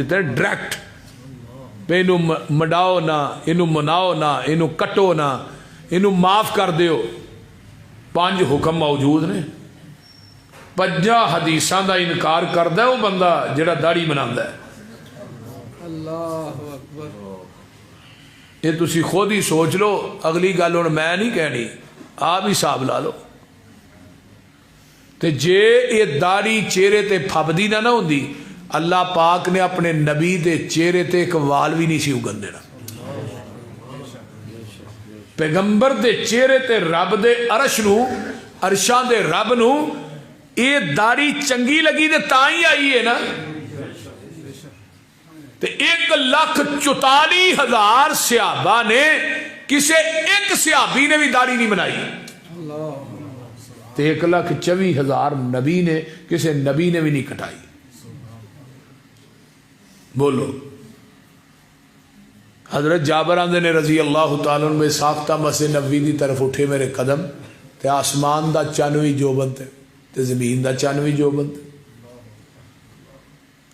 Direct اینو منڈاؤ نہ، اینو مناؤ نہ، اینو کٹو نہ، اینو معاف کر دیو. 5 حکم موجود نے. 5 حدیثاں دا انکار کردا ہے وہ بندہ جڑا داڑھی مناندا ہے. اللہ اکبر. یہ تسی خود ہی سوچ لو. اگلی گل ہن میں نہیں کہنی، آپ ہی حساب لا لو. تے جے یہ داڑھی چہرے تے پھبدی نہ ہوندی، اللہ پاک نے اپنے نبی دے چہرے تے ایک وال بھی نہیں سی اگن دینا. پیغمبر دے چہرے تے رب دے عرش نو، عرشاں دے رب نو یہ داڑھی چنگی لگی تے تاں ہی آئی ہے نا. تے 1,44,000 صحابہ نے، کسے ایک صحابی نے بھی داڑھی نہیں بنائی. تے 1,24,000 نبی نے، کسے نبی نے بھی نہیں کٹائی. بولو. حضرت جابر آندے نے رضی اللہ تعالیٰ عنہ میں ساختہ مسجد نبوی دی طرف اٹھے میرے قدم، تے آسمان دا چن وی جو بنتے تے زمین دا چن وی جو بنتے.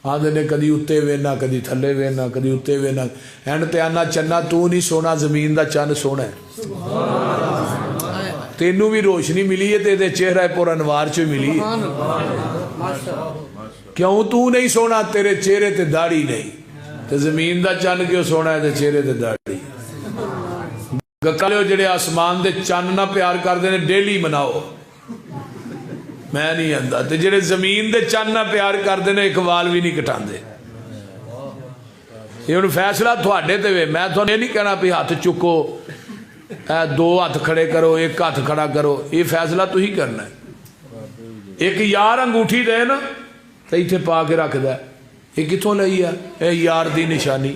آندے نے کدی اتے وینا، کدی تھلے وینا، کدی اتے وینا. اینڈ تے آنا چنا تو نہیں سونا، زمین دا چن سونا ہے. تینوں بھی روشنی ملی ہے تے چہرہ پر انوار چ ملی ہے. کیوں تو نہیں سونا؟ تیرے چہرے تے داڑھی نہیں. تے زمین دا چن کیوں سونا ہے تے چہرے تے داڑھی. گکالیو جڑے آسمان دے چن نہ پیار کر دینے ڈیلی مناؤ، میں نہیں آندا. تے جڑے زمین دے چن نہ پیار کر دینے ایک وال بھی نہیں کٹان دے. یہ انہوں فیصلہ تھوڑے تے وے. میں تھوڑے نہیں کہنا بھی ہاتھ چکو، 2 ہاتھ کھڑے کرو، 1 ہاتھ کھڑا کرو. یہ فیصلہ تو ہی کرنا ہے. ایک یار انگوٹھی دے نا تو ایتھے پا کے رکھ دا. یہ کتوں لئی ہے؟ اے یار دی نشانی.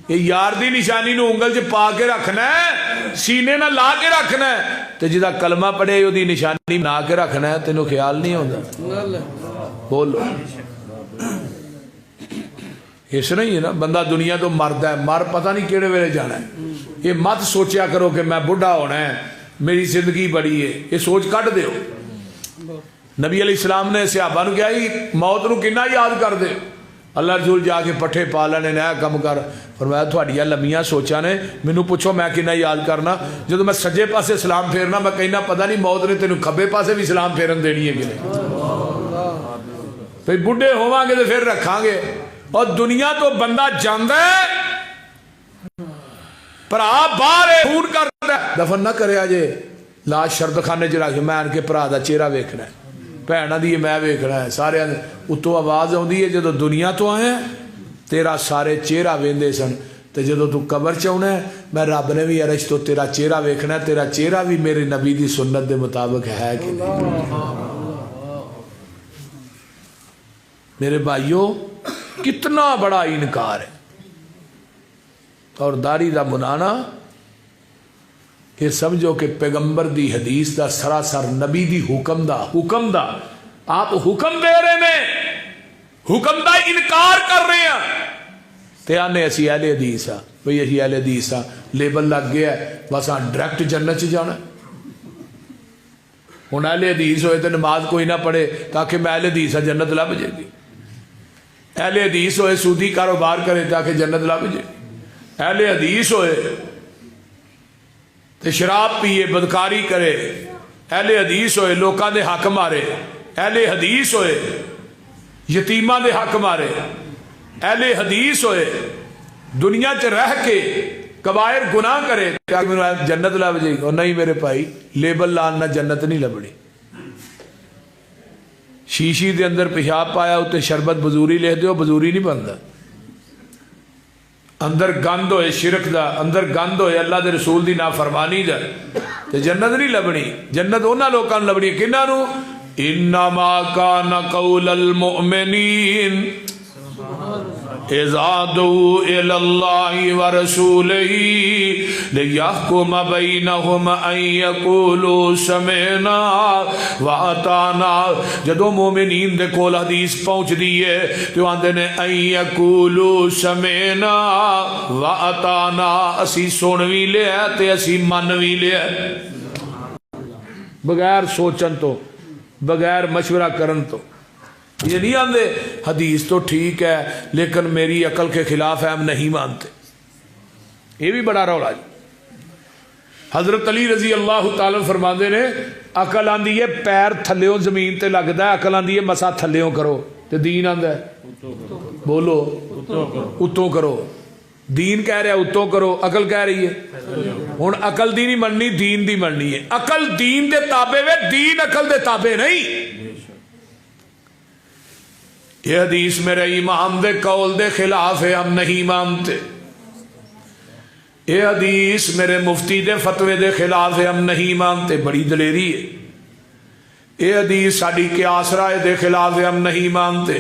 یہ یار دی نشانی نو انگل چ پا کے رکھنا ہے، سینے نہ لا کے رکھنا ہے. تے جدا کلمہ پڑھے وہ دی نشانی بنا کے رکھنا ہے. تینوں خیال نہیں ہوتا؟ بولو. اس طرح ہی ہے نا. بندہ دنیا تو مرد ہے، مر پتہ نہیں کیڑے ویلے جانا ہے. یہ مت سوچیا کرو کہ میں بڑھا ہونا ہے، میری زندگی بڑی ہے. یہ سوچ کٹ دیو. نبی علیہ السلام نے صحابہ نو کہا موت نو کنا یاد کر دے. اللہ رسول جا کے پٹھے پا لینے نیا کم کر. فرمایا تھوڑیاں لمیاں سوچاں نے، مینوں پوچھو میں کنا یاد کرنا. جدو میں سجے پاسے سلام پھیرنا میں کہنا پتہ نہیں موت نے تینوں کھبے پاسے بھی سلام پھیرن دینی ہے کہ نہیں. پھر بڈھے ہوواں گے تو پھر رکھاں گے. اور دنیا تو بندہ جاندا ہے پرا باہر خون کردا ہے، دفن نہ کرے اجے لاش شرد خانے چ رکھ میں آن کے پرا دا چہرہ ویکھنا ہے، بھیناں دی میں ویکھنا ہے. سارے اتوں آواز آندی ہے جدو دنیا تو آئے تیرا سارے چہرہ ویندے سن، تے جدو تو قبر چ آنا ہے میں رب نے بھی عرش تو تیرا چہرہ ویکھنا ہے. تیرا چہرہ بھی میرے نبی دی سنت دے مطابق ہے کہ نہیں. میرے بھائیو کتنا بڑا انکار ہے. اور داڑھی دا منانا یہ سمجھو کہ پیغمبر دی حدیث دا سراسر نبی دی حکم دا آپ حکم دے رہے ہیں، حکم دا انکار کر رہے ہیں. تے آنے اسی اہل حدیث ہاں. بھئی اسی اہل حدیث ہاں، لیبل لگ گیا ہے، بس ہاں ڈائریکٹ جنت چ جانا. ہن اہل حدیث ہوئے تو نماز کوئی نہ پڑھے تاکہ میں اہل حدیث ہاں جنت لب جائے گی. اہل حدیث ہوئے سودی کاروبار کرے تاکہ جنت لب جائے گی. اہل حدیث ہوئے تے شراب پیے بدکاری کرے. اہل حدیث ہوئے لوکاں دے حق مارے. اہل حدیث ہوئے یتیماں دے حق مارے. اہل حدیث ہوئے دنیا چ رہ کے کبائر گناہ کرے تاکہ جنت لب جائے گی. اور نہیں میرے بھائی، لیبل لاننا جنت نہیں لبنی. شیشی دے اندر پیشاب پایا اتنے شربت بزوری لکھ دیو، بزوری نہیں بنتا. اندر گند ہوئے شرک دا، اندر گند ہوئے اللہ دے رسول دی نافرمانی دا، تے جنت نہیں لبنی. جنت انہاں لوکاں نوں لبنی کناں نوں؟ انما کان قول المؤمنین اذا دعوا الی اللہ ورسولہ لیحکم بینہم ان یقولوا سمعنا واطعنا. جدو مومنین دے کول حدیث پہنچ دیئے تو آندے نے ان یقولوا سمعنا واطعنا، اسی سن وی لیا تے اسی من وی لیا. بغیر سوچن تو، بغیر مشورہ کرن تو. یہ نہیں آندے حدیث تو ٹھیک ہے لیکن میری عقل کے خلاف ہے، ہم نہیں مانتے. یہ بھی بڑا رولا جی. حضرت علی رضی اللہ تعالی فرماندے نے عقل آندی ہے پیر تھلیوں زمین تے لگدا ہے، عقل آندی ہے مسا تھلیوں کرو، تے دین آندا ہے بولو اتوں کرو. دین کہہ رہا اتوں کرو، عقل کہہ رہی ہے ہن عقل دی نہیں مننی، دین دی مننی ہے. عقل دین دے تابع وے، دین عقل دے تابع نہیں. یہ حدیث میرے امام دے قول دے خلاف ہے، ہم نہیں مانتے. یہ حدیث میرے مفتی دے فتوے دے خلاف ہے، ہم نہیں مانتے. بڑی دلیری ہے. یہ حدیث ساڈی قیاس رائے دے خلاف ہے، ہم نہیں مانتے.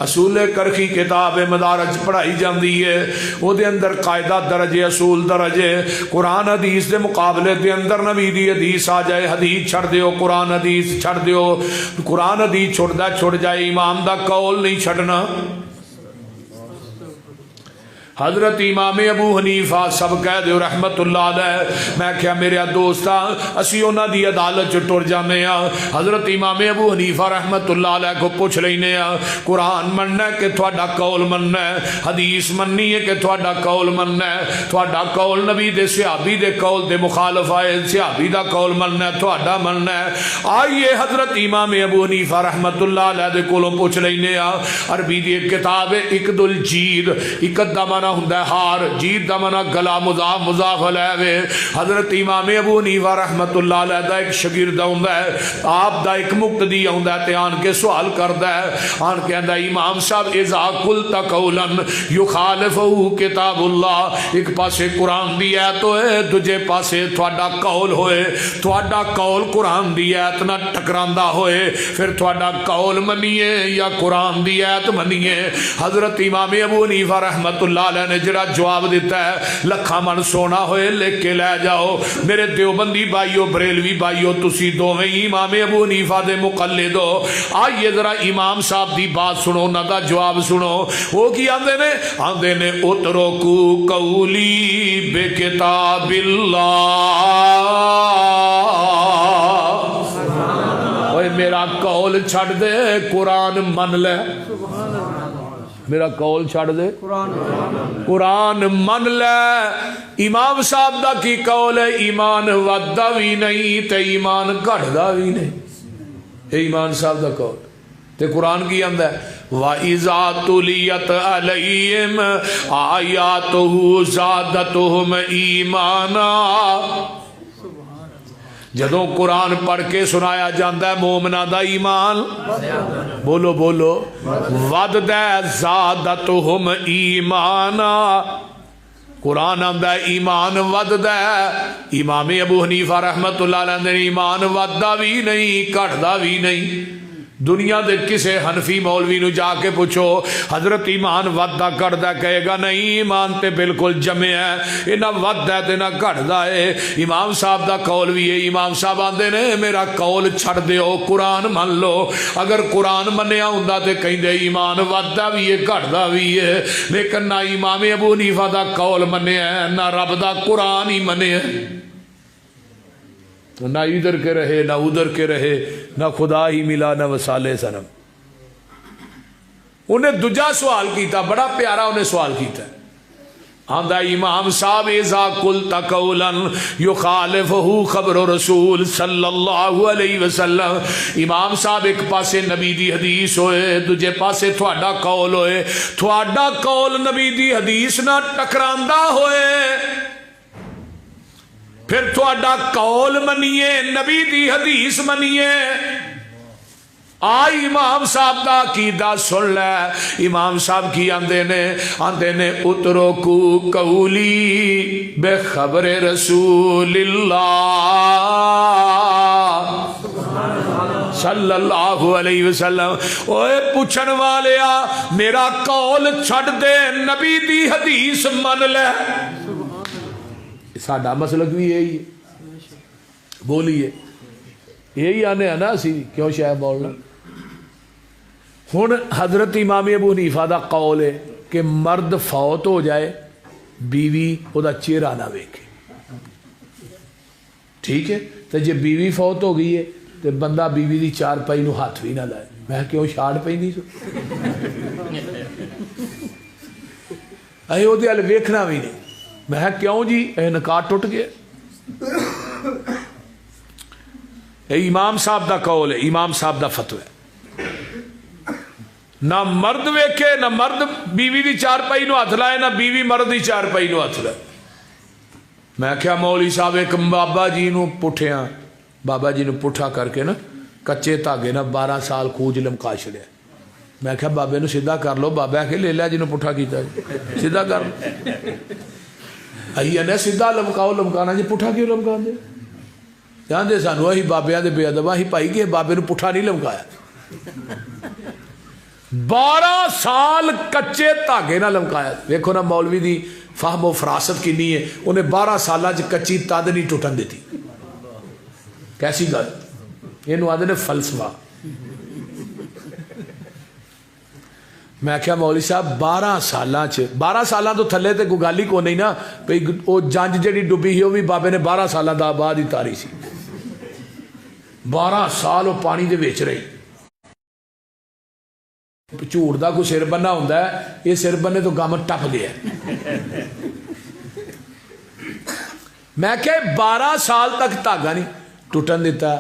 اصول کرخی کتاب مدارج پڑھائی جاندی ہے، وہ دے اندر قاعدہ درجے اصول درجے. قرآن حدیث دے مقابلے دے اندر نبی دی حدیث آ جائے، حدیث چھڑ دیو، قرآن حدیث چھڑ دیو. قرآن حدیث چھڑ جائے، امام دا قول نہیں چھڑنا. حضرت امام ابو حنیفہ سب کہہ دیو رحمت اللہ علیہ. میں کیا میرے دوستا اسی انہاں دی عدالت چ ٹر جانے ہاں. حضرت امام ابو حنیفہ رحمت اللہ علیہ کو پوچھ لینے ہاں قرآن مننا ہے کہ تھوڑا قول مننا ہے، حدیث مننی ہے کہ تھوڑا قول مننا ہے. تھوڑا قول نبی دے صحابی دے قول دے مخالف آئے، صحابی دا قول مننا ہے، تھوڑا مننا ہے. آئیے حضرت امام ابو حنیفہ رحمت اللہ علیہ دے کولوں پوچھ لینے ہاں. عربی دی ایک کتاب ہے اقد الجید، اقد دا معنی ہوندا ہے ہار، جید دا معنی گلا، مضاف مضاف علیہ. حضرت امام ابو حنیفہ رحمت اللہ علیہ دا ایک شاگرد ہوندا ہے، آپ دا ایک مقتدی ہوندا ہے تے آن کے سوال کردا ہے. آن کے آندا امام صاحب اذا قلت قولا یخالفہ کتاب اللہ، ایک پاسے قرآن دی آیت ہوئے، دوجے پاسے تھوڑا قول ہوئے، تھوڑا قول قرآن دی آیت نہ ٹکراندا ہوئے، پھر تھوڑا قول منیے یا قرآن دی آیت منیے. حضرت امام ابو حنیفہ رحمت اللہ علیہ نے جڑا جواب دیتا ہے لکھا من سونا ہوئے لکھ کے لے جاؤ. میرے دیوبندی بھائیو بریلوی بھائیو تسی دوویں امام ابو حنیفہ دے مقلد ہو. آئیے ذرا امام صاحب دی بات سنو، نہ دا جواب سنو. وہ کی آندے نے؟ آندے نے اترکو قولی بے کتاب اللہ. اوے میرا قول چھڑ دے قرآن من لے. میرا قول چھڑ دے قرآن من لے. امام صاحب دا کی قول ہے ایمان ودہ بھی نہیں تے ایمان گھڑدا بھی نہیں. اے ایمان صاحب دا قول تے قرآن کی آندا ہے وَإِذَا تُلِيَتْ عَلَيْهِمْ آيَاتُهُ زَادَتْهُمْ ایمانا. جدوں قرآن پڑھ کے سنایا جاندہ ہے مومنہ دا ایمان بولو بولو وَدْدَ زَادَتْهُمْ ایمانا. قرآن آمدہ ہے ایمان وددہ ہے. امام ابو حنیفہ رحمت اللہ علیہ نے ایمان وددہ بھی نہیں کٹدہ بھی نہیں. دنیا دے کسے حنفی مولوی نو جا کے پوچھو حضرت ایمان وددہ کٹدہ کہے گا نہیں، ایمان تے بالکل جمع ہے، یہ نہ وددہ ہے تے نہ کٹدہ ہے. امام صاحب دا قول بھی ہے. امام صاحب آندے نے میرا قول چھڑ دیو قرآن من لو. اگر قرآن منیا ہوندا تے کہندے ایمان وددہ بھی ہے کٹدہ بھی ہے. لیکن نہ امام ابو حنیفہ دا قول منیا ہے، نہ رب دا قرآن ہی منیا ہے. نہ ادھر کے رہے نہ ادھر کے رہے، نہ خدا ہی ملا نہ وسالے سنم. انہیں دوجا سوال کیتا، بڑا پیارا انہیں سوال کیتا ہے. آندہ امام صاحب اذا قلت قولا یخالفہ خبر رسول صلی اللہ علیہ وسلم. امام صاحب ایک پاسے نبی دی حدیث ہوئے، دوجے پاسے تھوڑا قول ہوئے، تھوڑا قول نبی دی حدیث نہ ٹکراندہ ہوئے، پھر تھوڑا قول منیے نبی دی حدیث منیے. آئی امام صاحب دا عقیدہ سن لے. امام صاحب کی آندے نے اترکو قولی بے خبر رسول اللہ صلی اللہ علیہ وسلم. اوے پوچھن والیا میرا قول چھڑ دے نبی دی حدیث من لے. ساڈا مسلک بھی یہی ہے. بولیے یہی آنے ہیں نا اسی کیوں شاید بولنا. ہن حضرت امام ابو حنیفہ دا قول ہے کہ مرد فوت ہو جائے بیوی او دا چہرہ نہ ویکھے. ٹھیک ہے تو جب بیوی فوت ہو گئی ہے تے بندہ بیوی دی چارپائی نو ہاتھ بھی نہ لائے. میں کیوں چھاڑ پئی نہیں سو اے او دے ال ویکھنا بھی نہیں. میں کیوں جی اے نکاح ٹوٹ گیا. اے امام صاحب دا قول ہے, امام صاحب دا فتوی ہے. نہ مرد ویکھے, نہ مرد بیوی دی چارپائی نو ہاتھ لائے, نہ بیوی مرد دی چارپائی نو ہاتھ لائے. میں کیا مولوی صاحب ایک بابا جی نو پٹھیاں, بابا جی نو پٹھا کر کے نا کچے دھاگے نا 12 سال خوج لمکا چھڑیا. میں کیا بابے نو سیدھا کر لو. بابا کہ لے لیا جی نو پٹھا کیتا جی سیدھا کر لو. آئیے نے سیدھا لمکاؤ, لمکانا جی پٹھا کیوں لمکا دے. جاندے سانو اہی بابیاں دے بے ادب اہی پائی کہ بابے نو پٹھا نہیں لمکایا. 12 سال کچے دھاگے نہ لمکایا. دیکھو نا مولوی دی فہم و فراست کنی ہے. انہیں 12 سالہ کچی تد نہیں ٹوٹن دیتی. کیسی گل, یہ آدھے نے فلسفہ. میں کیا مولوی صاحب 12 سالاں تو تھلے تے کوئی گل ہی کو نہیں نا. بھئی وہ جنج جڑی ڈبی ہی وہ بھی بابے نے 12 سالاں دا بعد ہی تاری سی. 12 سال وہ پانی دے وچ رہی. جھوٹ دا کوئی سر بننا ہوندا ہے, یہ سر بننے تو گم ٹپ گیا. میں کہ 12 سال تک دھاگا نہیں ٹوٹن دیتا.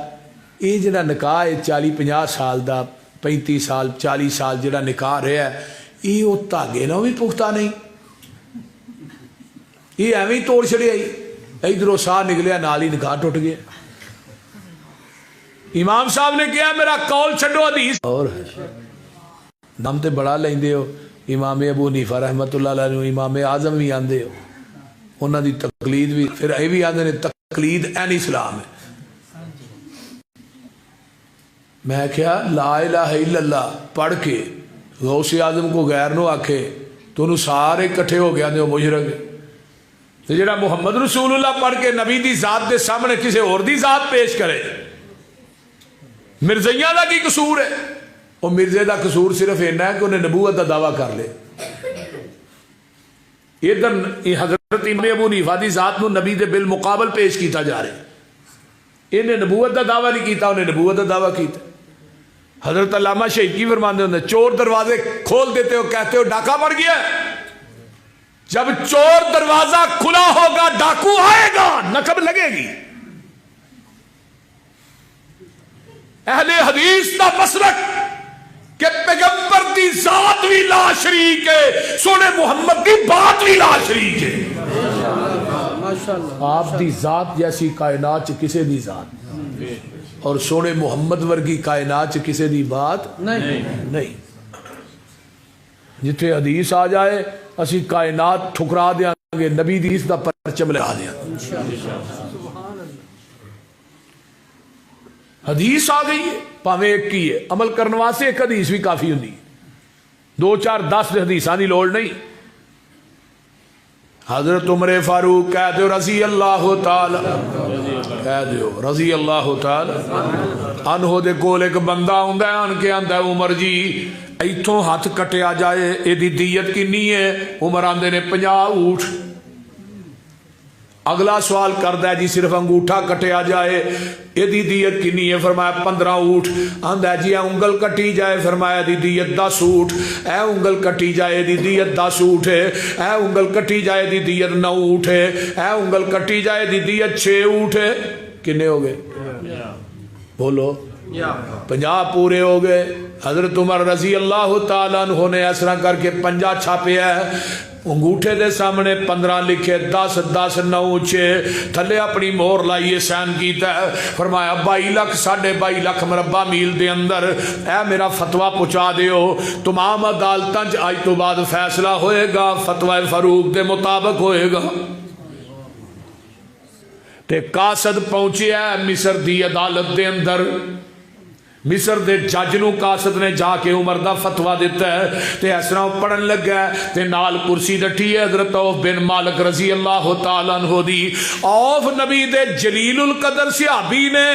یہ جڑا نکاح ہے 40-50 سال دا, 35 سال 40 سال جڑا نکاح رہا ہے, یہ وہ دھاگے نہ بھی پختہ نہیں. یہ ایویں توڑ چھڑیا, ادھروں ساہ نکلیا نال ہی نکاح ٹوٹ گیا. امام صاحب نے کیا میرا قول چھڈو حدیث. اور نام تے بڑا لیندے ہو, امام ابو حنیفہ رحمت اللہ علیہ نو امام اعظم بھی آندے ہو, انہاں دی تقلید بھی, پھر اے بھی آندے نے تقلید این اسلام ہے. میں کیا لا الہ الا اللہ پڑھ کے غوث اعظم کو غیر نو آکھے تو انہوں سارے کٹھے ہو گیا دے مشرک. تو جڑا محمد رسول اللہ پڑھ کے نبی دی ذات دے سامنے کسی اور دی ذات پیش کرے, مرزیاں دا کی قصور ہے؟ وہ مرزے دا قصور صرف اینا ہے کہ انہیں نبوت دا دعویٰ کر لے. ادھر حضرت امام ابو حنیفہ دی ذات نو نبی دے بالمقابل پیش کیتا جا رہے. انہیں نبوت دا دعویٰ نہیں کیتا, انہیں نبوت دا دعویٰ کیتا. حضرت علامہ شہید کی فرماندے ہوندے, چور دروازے کھول دیتے ہو کہتے ہو ڈاکہ پڑ گیا. جب چور دروازہ کھلا ہوگا ڈاکو آئے گا, نقب لگے گی. اہل حدیث دا مسلک کہ پیغمبر دی ذات بھی لا شریک ہے, سونے محمد دی بات بھی لا شریک ہے. آپ دی ذات جیسی کائنات چ کسے دی ذات, اور سونے محمد ورگی کائنات چ کسے دی بات نہیں. جتھے حدیث آ جائے اسی کائنات ٹھکرا دیاں گے, نبی حدیث دا پرچم لہا دیاں. حدیث آ گئی ہے پاویں ایک کی ہے, عمل کرنے واسطے ایک حدیث بھی کافی ہوندی, 2-4-10 حدیثاں دی لوڑ نہیں. حضرت عمر فاروق کہہ دیو رضی اللہ تعالی, کہہ دیو رضی اللہ تعالی عنہ دے کول ایک بندہ ہوندا ہے, آن کے آندا ہے عمر جی ایتھوں ہاتھ کٹیا جائے ایدی دیت کنی ہے؟ عمر آندے نے 50 اونٹ. اگلا سوال کردا ہے جی صرف انگوٹھا کٹیا جائے ایدی دیت کنی ہے؟ فرمایا 15 اونٹ. آندا ہے جی اے انگل کٹی جائے, فرمایا ایدی دیت 10 اونٹ. اے انگل کٹی جائے ایدی دیت 10 اونٹ ہے. اے انگل کٹی جائے ایدی دیت 9 اونٹ ہے. اے انگل کٹی جائے ایدی دیت 6 اونٹ ہے. کنے ہو گئے بولو؟ 50 پورے ہو گئے. حضرت عمر رضی اللہ تعالیٰ عنہ نے اس طرح کر کے 50 چھاپے ہے, انگوٹھے دے سامنے 15 لکھے, 10 10 9 6 تھلے اپنی مور لائیے سین کیتا ہے. فرمایا 22 لاکھ 22.5 لاکھ مربع میل دے اندر اے میرا فتویٰ پہنچا دیو, تمام عدالتاں آج تو بعد فیصلہ ہوئے گا فتویٰ فاروق دے مطابق ہوئے گا. تے قاصد پہنچے ہے مصر دی عدالت دے اندر, مصر دے جج نو قاصد نے جا کے عمر دا فتوا دیتا ہے تے اس طرح پڑھن لگا ہے تے نال کرسی ڈٹھی ہے حضرت عوف بن مالک رضی اللہ تعالیٰ عنہ دی. عوف نبی دے جلیل القدر صحابی نے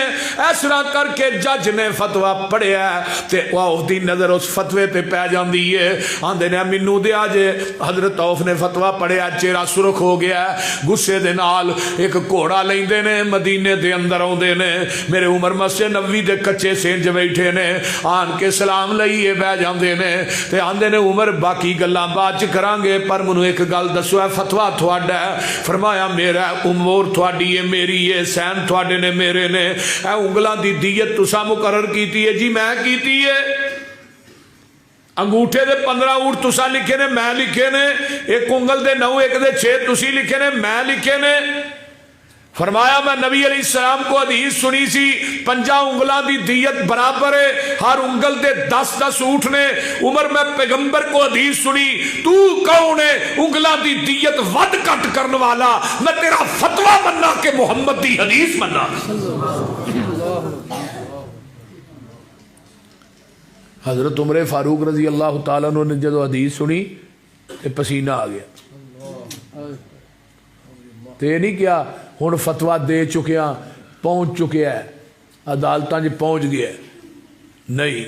اس طرح کر کے جج نے فتوا پڑھیا تے عوف دی نظر اس فتوے تے پہ جاندی ہے. آندے نے مینوں دیا جے. حضرت عوف نے فتوا پڑھیا, چہرہ سرخ ہو گیا, غصے دے نال ایک گھوڑا لیندے نے, مدینے دے اندر آوندے نے. میرے عمر مسجد نبوی دے کچے سینج بیٹھے نے, آن کے سلام لئیے بہ جاندے نے تے آندے نے عمر باقی گلاں بعد چ کرانگے پر منو ایک گل دسو ہے فتوا تھوڑا ہے. فرمایا میرا امور تھوڑی ہے, میری ہے, سین تھوڑے نے, میرے نے. اے انگلاں دی دیت تساں مقرر کیتی ہے؟ جی میں کیتی ہے. انگوٹھے دے 15 اونٹ تساں لکھے نے, میں لکھے نے. ایک انگل دے 9 ایک دے 6 تسی لکھے نے, میں لکھے نے. فرمایا میں نبی علیہ السلام کو حدیث سنی سی 5 انگلاں دی دیت برابر ہے, ہر انگل دے 10 اونٹ نے. عمر میں پیغمبر کو حدیث سنی, تو کون ہے انگلاں دی دیت ود کٹ کرنے والا؟ میں تیرا فتوہ مننا کہ محمد دی حدیث مننا. حضرت عمر فاروق رضی اللہ تعالیٰ عنہ نے جدو حدیث سنی تے پسینہ آ گیا. تے نہیں کیا ہن فتوہ دے چکیا, پہنچ چکیا ہے, عدالتاں جی پہنچ گیا ہے. نہیں,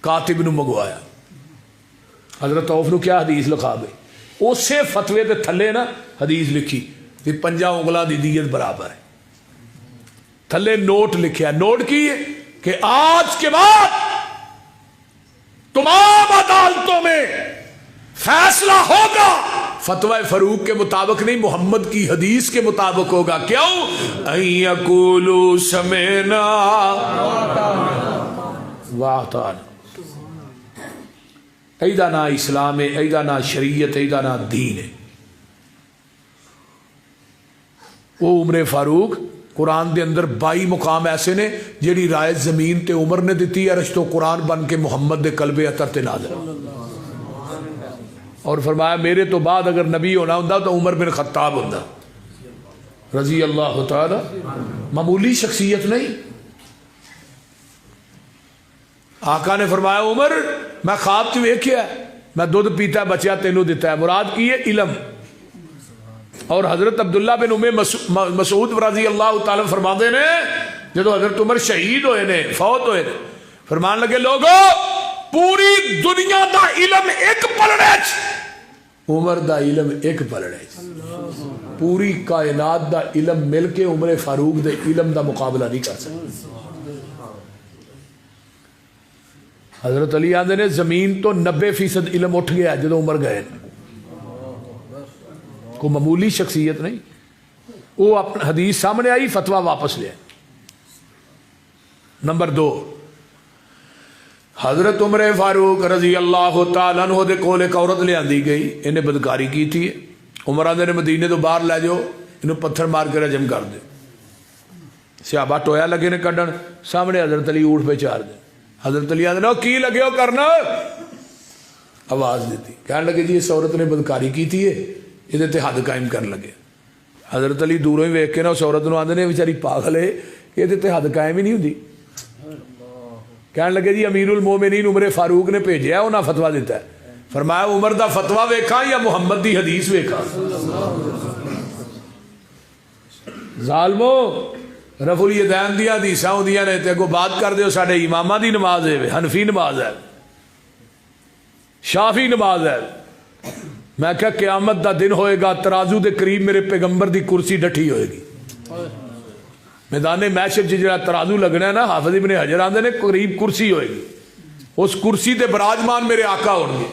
کاتب نو منگوایا. حضرت عوف نو کیا حدیث لکھا گئی؟ اسے فتوے دے تھلے نا حدیث لکھی کہ 5 انگلاں دی دیت برابر ہے. تھلے نوٹ لکھیا. نوٹ کی ہے کہ آج کے بعد تمام عدالتوں میں فیصلہ ہوگا فتوہ فاروق کے مطابق نہیں, محمد کی حدیث کے مطابق ہوگا. کیوں؟ ان یقولوا سمعنا واطعنا. ایدہ نا اسلام ہے, ایدہ نا شریعت, ایدہ نا دین ہے. وہ عمر فاروق قرآن دے اندر 22 مقام ایسے نے جیڑی رائے زمین تے عمر نے دیتی ہے, رشتو قرآن بن کے محمد دے قلب اطہر تے نازل. اور فرمایا میرے تو بعد اگر نبی ہونا ہوں تو عمر بن خطاب ہوں رضی اللہ تعالی. معمولی شخصیت نہیں. آقا نے فرمایا عمر میں خواب چ ویکھیا, میں دودھ پیتا بچیا تینوں دیتا ہے. مراد کی ہے علم. اور حضرت عبداللہ بن مسعود رضی اللہ تعالی فرماندے نے جدو حضرت عمر شہید ہوئے نے, فوت ہوئے نے, فرمان لگے لوگو پوری دنیا دا علم ایک پلڑے چ, عمر دا علم ایک پلڑے چ. پوری کائنات دا علم مل کے عمر فاروق دے علم دا مقابلہ نہیں کر سکتا. حضرت علی آندے نے زمین تو 90% علم اٹھ گیا جدو عمر گئے. کو معمولی شخصیت نہیں. وہ اپنا حدیث سامنے آئی, فتوہ واپس لیا. نمبر 2, حضرت عمر فاروق رضی اللہ تعالیٰ عنہ دے کول ایک عورت لے آندی گئی, انہیں بدکاری کی تھی. عمر آندے نے مدینے تو باہر لے جاؤ, انہوں پتھر مار کے رجم کر دے. صحابہ ٹویا لگے نے کڈن, سامنے حضرت علی اونٹ پہ چار دے. حضرت علی آندے کی لگے ہو کرنا؟ آواز دیتی, کہنے لگے جی اس عورت نے بدکاری کی تھی, یہ تے حد قائم کرنے لگے. حضرت علی دوروں ہی ویکھ کے نا اس عورت نو آندے نے بیچاری پاگل ہے, یہ تے حد قائم ہی نہیں ہوندی. کہنے لگے جی امیر المومنین عمر فاروق نے بھیجا ہے, انہاں فتویٰ دیتا ہے. فرمایا عمر دا فتویٰ ویکھا یا محمد دی حدیث ویکھا؟ ظالمو رفع الیدین دی حدیثاں ہوندیاں نے تے اگوں بات کر دیو ساڈے اماماں دی نماز ہے, حنفی نماز ہے, شافی نماز ہے. میں کہا قیامت دا دن ہوئے گا, ترازو دے قریب میرے پیغمبر دی کرسی ڈٹھی ہوئے گی. میدان محشر جڑا ترازو لگنا ہے نا, حافظ ابن حجر آندے نے قریب کرسی ہوئے گی, اس کرسی تے براجمان میرے آقا ہوں گے.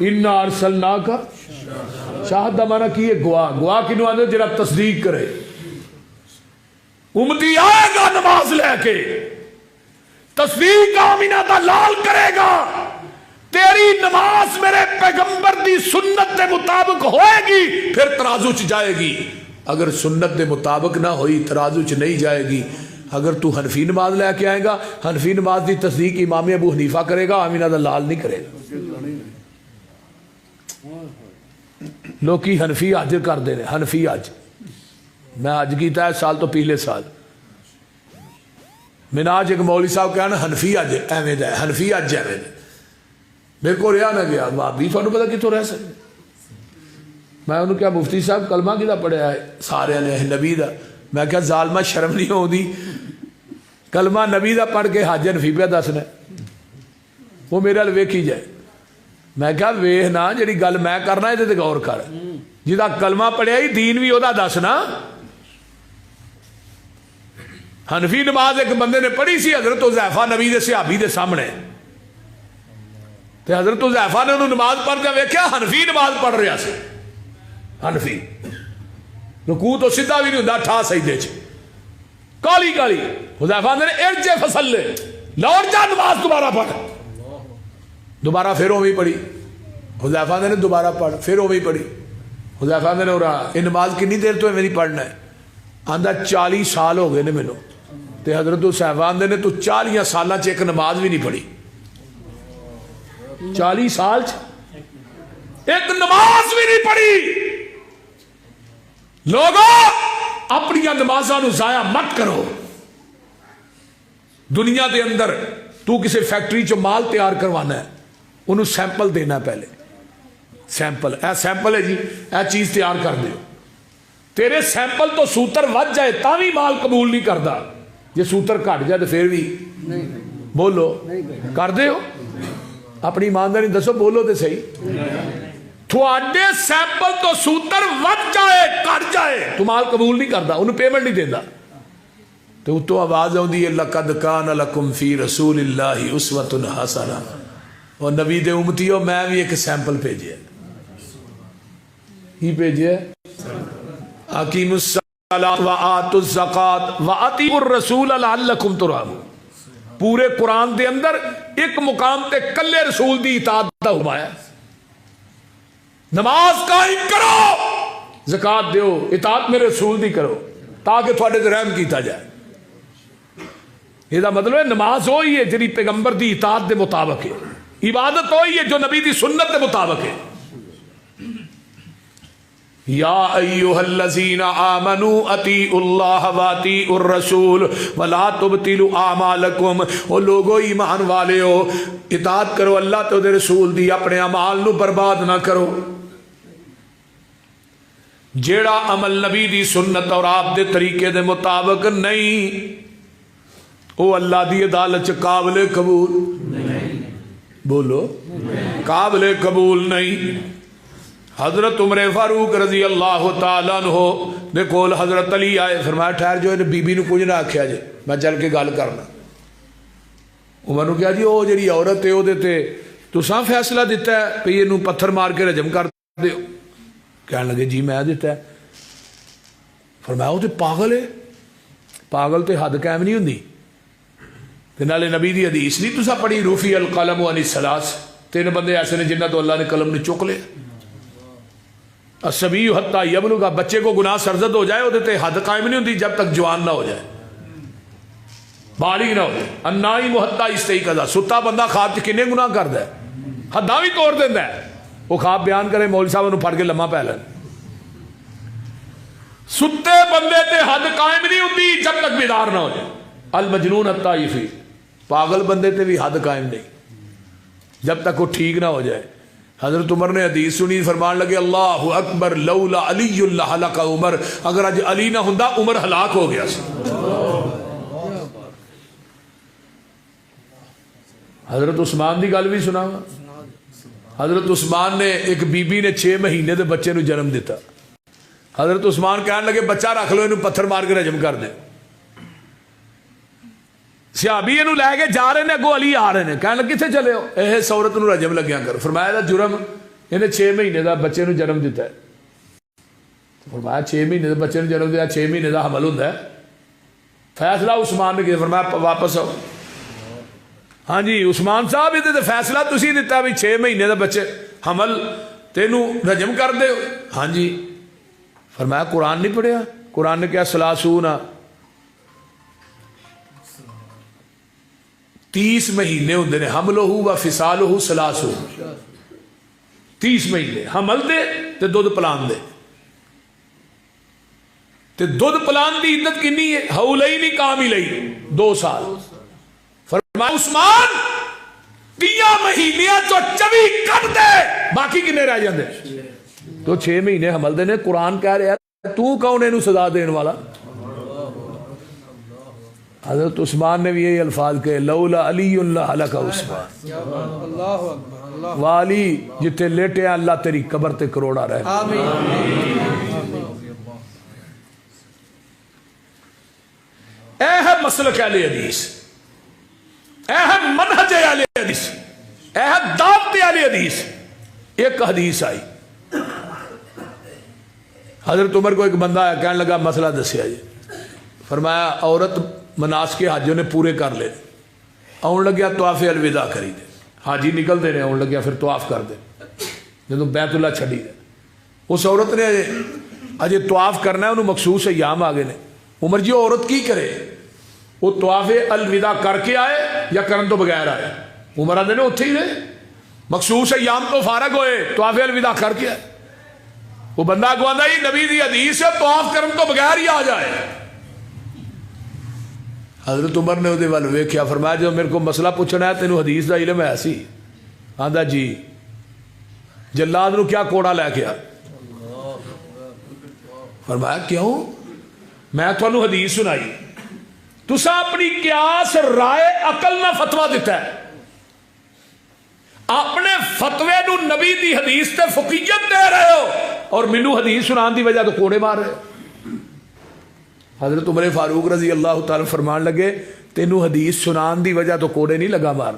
اِنَّا أَرْسَلْنَاكَ شاہد دا معنی کی ہے گواہ. گواہ کنو آندے جڑا تصدیق کرے. امتی آئے گا نماز لے کے, تصدیق آمینہ دا لال کرے گا, تیری نماز میرے پیغمبر دی سنت دے مطابق ہوئے گی, پھر ترازو چ جائے گی. اگر سنت دے مطابق نہ ہوئی ترازو چ نہیں جائے گی. اگر تو حنفی نماز لے کے آئے گا, حنفی نماز دی تصدیق امام ابو حنیفہ کرے گا, آمینہ دا لال نہیں کرے گا. لوکی حنفی حج کر دے رہے, حنفی حج. میں حج کیتا ہے سال تو پہلے سال, مناج ایک مولوی صاحب کہنا حنفی اج ایویں دا ہے، حنفی اج ایویں دا، میرے کو رہا نہ گیا بھابی تھانوں پتہ کتوں رہ سکتے. میں انہوں کیا مفتی صاحب کلمہ کدا پڑھیا ہے؟ سارے نے نبی دا. میں کیا ظالمہ شرم نہیں ہوندی کلمہ نبی دا پڑھ کے حج حنفی پہ دسنا. وہ میرے ال ویکھی جائے. میں کیا ویخ نہ جڑی گل میں کرنا یہ تے غور کر، جہاں کلمہ پڑھیا ہی دین بھی وہ دسنا. حنفی نماز ایک بندے نے پڑھی سی حضرت حذیفہ نبی دے صحابی دے سامنے، تے حضرت حذیفہ نے انہوں نماز پڑھ کے ویکھیا حنفی نماز پڑھ رہا سی. حنفی رکوع تو سیدھا بھی نہیں ہوندا، ٹھا سجدے چ کالی کالی. حذیفہ نے ارجع فصلی، لوٹ جا نماز دوبارہ پڑھ. دوبارہ پھر اوویں پڑھی. حذیفہ نے دوبارہ پڑھ، پھر اوویں پڑھی. حذیفہ نے یہ نماز کنی دیر تو میری پڑھنا ہے؟ آندا 40 سال ہو گئے نے مینوں. تے حضرت صاحبان نے تو 40 سالاں چ ایک نماز بھی نہیں پڑھی. 40 سال چ ایک نماز بھی نہیں پڑھی. لوگوں اپنی نمازاں نو ضائع مت کرو. دنیا دے اندر تو کسی فیکٹری چ مال تیار کروانا ہے، انہوں سیمپل دینا پہلے. سیمپل اے سیمپل ہے جی، اے چیز تیار کر دیو. تیرے سیمپل تو سوتر ود جائے تا بھی مال قبول نہیں کرتا. جی سوتر گھٹ جائے تو پھر بھی بولو کر دے ہو. اپنی ایمانداری دسو، بولو تو صحیح. تھوڑے سیمپل تو سوتر ود جائے گھٹ جائے تو مال قبول نہیں کرتا، انہوں پیمنٹ نہیں دینا. تو اتو آواز آتی ہے لقد کان لکم فی رسول اللہ اسوۃ حسنہ. اور نبی دے امتیو میں بھی ایک سیمپل بھیجے. ہی بھیجے اقیموا الصلاۃ وآتوا الزکاۃ وأطیعوا الرسول لعلکم ترحمون. پورے قرآن دے اندر ایک مقام تے کلے رسول دی اطاعت دا حکم ہے. نماز قائم کرو، زکات دیو، اطاعت میرے رسول دی کرو تاکہ تھوڑے تے رحم کیتا جائے. یہ مطلب ہے نماز وہی ہے جی پیغمبر دی اطاعت دے مطابق ہے. عبادت وہی ہے جو نبی دی سنت دے مطابق ہے. یا ایھا الذین آمنوا اطیعوا اللہ واطیعوا الرسول ولا تبطلوا اعمالکم. او لوگو ایمان والے ہو، اطاعت کرو اللہ تے دے رسول دی، اپنے اعمال نو برباد نہ کرو. جیڑا عمل نبی دی سنت اور آپ دے طریقے دے مطابق نہیں، او اللہ دی عدالت چ قابل قبول نہیں. بولو قابل قبول نہیں. حضرت عمر فاروق رضی اللہ تعالیٰ عنہ دے کول حضرت علی آئے. فرمایا ٹھہر جو بی بی نو کچھ نہ آکھیا جے، میں چل کے گل کرنا. عمر نو کہا جی او جڑی عورت ہے او دے تے تساں فیصلہ دیتا ہے کہ یہ نو پتھر مار کے رجم کر دیو؟ کہنے لگے جی میں دیتا ہے. فرمایا وہ تے پاگل ہے. پاگل تے حد قائم نہیں ہوندی. تے نالے نبی دی حدیث نہیں تساں پڑھی رفع القلم عن الثلاث. 3 بندے ایسے نے جنہ تو اللہ نے قلم نے چک لے. الصبی حتی یبلغ، بچے کو گناہ سرزد ہو جائے وہ تے حد قائم نہیں ہوندی جب تک جوان نہ ہو جائے، بالغ نہ ہو جائے. النائم حتی یستیقظ، ستا بندہ خواب چ کنے گناہ کردا ہے، حداں بھی توڑ دیندا ہے. وہ خواب بیان کرے مولوی صاحب انہوں پھڑ کے لمحہ پہ لین. ستے بندے تے حد قائم نہیں ہوندی جب تک بیدار نہ ہو جائے. المجنون حتی یفیق، پاگل بندے تے بھی حد قائم نہیں جب تک وہ ٹھیک نہ ہو جائے. حضرت عمر نے حدیث سنی، فرمان لگے اللہ اکبر لولا علی لہلک عمر. اگر اج علی نہ ہوندا عمر ہلاک ہو گیا سی. حضرت عثمان دی گل بھی سنا. حضرت عثمان نے ایک بی بی نے 6 مہینے دے بچے نو جنم دیتا. حضرت عثمان کہنے لگے بچہ رکھ لو، انہوں پتھر مار کے رجم کر دے. صحابی انہوں لے کے جا رہے ہیں، اگو علی آ رہے ہیں. کہنے لگے کتنے چلے ہو؟ اے عورت نو رجم لگیا کر. فرمایا جرم انہیں 6 مہینے دا بچے نو جنم دیتا ہے. فرمایا 6 مہینے دا بچے نو جنم دیا، 6 مہینے دا حمل ہوتا ہے. فیصلہ عثمان نے کیا. فرمایا واپس آؤ. ہاں جی عثمان صاحب یہ فیصلہ تسی دیتا بھی 6 مہینے دا بچے حمل تینو رجم کر دے. ہاں جی. فرمایا قرآن نہیں پڑھیا؟ قرآن نے کیا سلاسون 30 مہینے ہوندے نے. حملہ و فصالہ سلاسون، 30 مہینے حمل دے تے دودھ پلان دے. تے دودھ پلان دی عدت کنی ہے؟ حولین کاملین، 2 سال فرمایا عثمان 30 مہینے تو 24 کٹ دے باقی کنے رہ جاندے تو 6 مہینے حمل دے نے قرآن کہہ رہا ہے تو کون انہوں سزا دین والا حضرت عثمان نے بھی یہی الفاظ کہے لولا علی اللہ حلق عثمان والی جتے لیٹے اللہ تیری قبر تے کروڑا رہے اے ہے مسلک اہل حدیث اے ہے منہج اہل حدیث اے ہے دعوت اہل حدیث ایک حدیث آئی حضرت عمر کو ایک بندہ آیا کہنے لگا مسئلہ دسیا جی فرمایا عورت مناسک حاجیوں نے پورے کر لے آن لگیا طواف الوداع کری دے حاجی نکل دے رہے آن لگیا پھر طواف کر دے جب بیت اللہ چھڑی دے اس عورت نے اجے طواف کرنا ہے انہوں مخصوص ایام آگے نے عمر جی عورت کی کرے وہ طواف الوداع کر کے آئے یا کرن تو بغیر آئے عمر آدھے نے اتھے ہی رہے مخصوص ایام تو فارغ ہوئے طواف الوداع کر کے آئے وہ بندہ کو آندہ ہی نبی دی حدیث ہے طواف کرن تو بغیر ہی آ جائے حضرت عمر نے وہ والوے کیا فرمایا جو میرے کو مسئلہ پوچھنا ہے تینوں حدیث دا علم ہے ایسی آندہ جی جلاد نو کیا کوڑا لے کے آ فرمایا کیوں میں تو انہوں حدیث سنائی تسا اپنی قیاس رائے عقل نہ فتوہ دیتا ہے اپنے فتوے نو نبی دی حدیث تے فقیت دے رہے ہو اور منو حدیث سنان دی وجہ تو کوڑے مار رہے ہو حضرت عمر فاروق رضی اللہ تعالی فرمان لگے تینو حدیث سنان دی وجہ تو کوڑے نہیں لگا مار